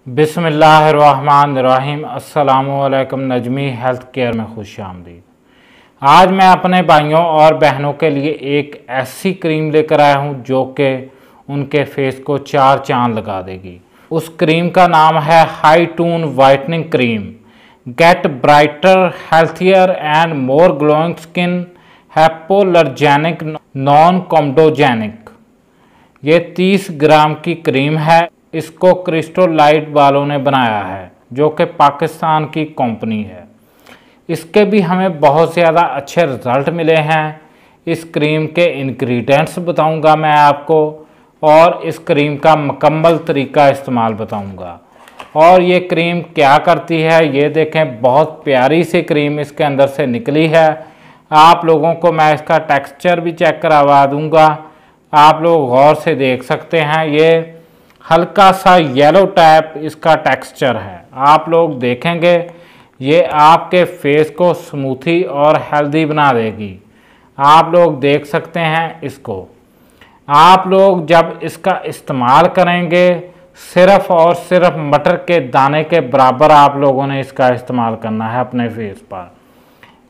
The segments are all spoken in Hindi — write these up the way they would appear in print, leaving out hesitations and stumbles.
बिस्मिल्लाहिर्रहमानिर्रहीम। अस्सलामुअलैकुम। नजमी हेल्थ केयर में खुश आमदीद। आज मैं अपने भाइयों और बहनों के लिए एक ऐसी क्रीम लेकर आया हूँ जो कि उनके फेस को चार चांद लगा देगी। उस क्रीम का नाम है high tune whitening cream. Get brighter healthier and more glowing skin, hypoallergenic, non comedogenic. ये 30 ग्राम की क्रीम है। इसको क्रिस्टोलाइट वालों ने बनाया है जो कि पाकिस्तान की कंपनी है। इसके भी हमें बहुत ज़्यादा अच्छे रिज़ल्ट मिले हैं। इस क्रीम के इंग्रेडिएंट्स बताऊंगा मैं आपको और इस क्रीम का मुकम्मल तरीका इस्तेमाल बताऊंगा। और ये क्रीम क्या करती है ये देखें, बहुत प्यारी सी क्रीम इसके अंदर से निकली है। आप लोगों को मैं इसका टेक्सचर भी चेक करवा दूंगा, आप लोग गौर से देख सकते हैं। ये हल्का सा येलो टाइप इसका टेक्सचर है। आप लोग देखेंगे ये आपके फेस को स्मूथी और हेल्दी बना देगी। आप लोग देख सकते हैं इसको। आप लोग जब इसका इस्तेमाल करेंगे सिर्फ़ और सिर्फ मटर के दाने के बराबर आप लोगों ने इसका इस्तेमाल करना है अपने फेस पर।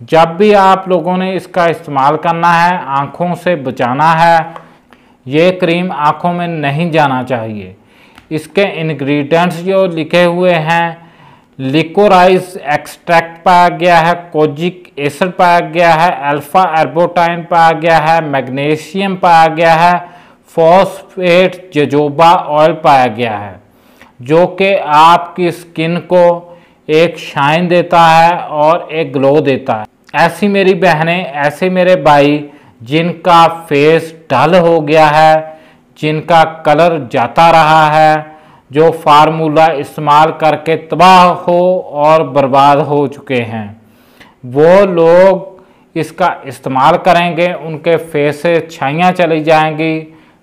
जब भी आप लोगों ने इसका इस्तेमाल करना है आँखों से बचाना है। ये क्रीम आँखों में नहीं जाना चाहिए। इसके इंग्रेडिएंट्स जो लिखे हुए हैं, लिकोराइज एक्सट्रैक्ट पाया गया है, कोजिक एसिड पाया गया है, अल्फा एर्बोटाइन पाया गया है, मैग्नीशियम पाया गया है, फॉस्फेट जोजोबा ऑयल पाया गया है जो कि आपकी स्किन को एक शाइन देता है और एक ग्लो देता है। ऐसी मेरी बहनें, ऐसे मेरे भाई जिनका फेस डल हो गया है, जिनका कलर जाता रहा है, जो फार्मूला इस्तेमाल करके तबाह हो और बर्बाद हो चुके हैं, वो लोग इसका इस्तेमाल करेंगे उनके फेस से छाइयाँ चली जाएंगी,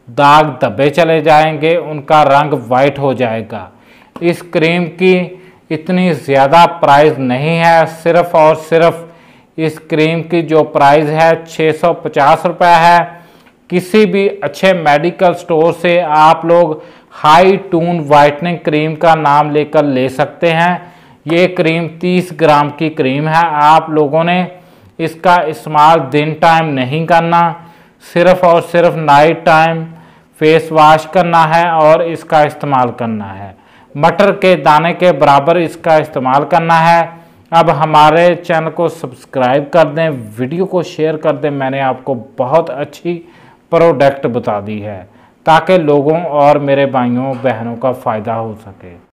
दाग धब्बे चले जाएंगे, उनका रंग वाइट हो जाएगा। इस क्रीम की इतनी ज़्यादा प्राइस नहीं है। सिर्फ़ और सिर्फ इस क्रीम की जो प्राइस है 650 रुपये है। किसी भी अच्छे मेडिकल स्टोर से आप लोग हाई टून वाइटनिंग क्रीम का नाम लेकर ले सकते हैं। ये क्रीम 30 ग्राम की क्रीम है। आप लोगों ने इसका इस्तेमाल दिन टाइम नहीं करना, सिर्फ़ और सिर्फ नाइट टाइम फेस वॉश करना है और इसका इस्तेमाल करना है। मटर के दाने के बराबर इसका इस्तेमाल करना है। अब हमारे चैनल को सब्सक्राइब कर दें, वीडियो को शेयर कर दें। मैंने आपको बहुत अच्छी प्रोडक्ट बता दी है ताकि लोगों और मेरे भाइयों बहनों का फ़ायदा हो सके।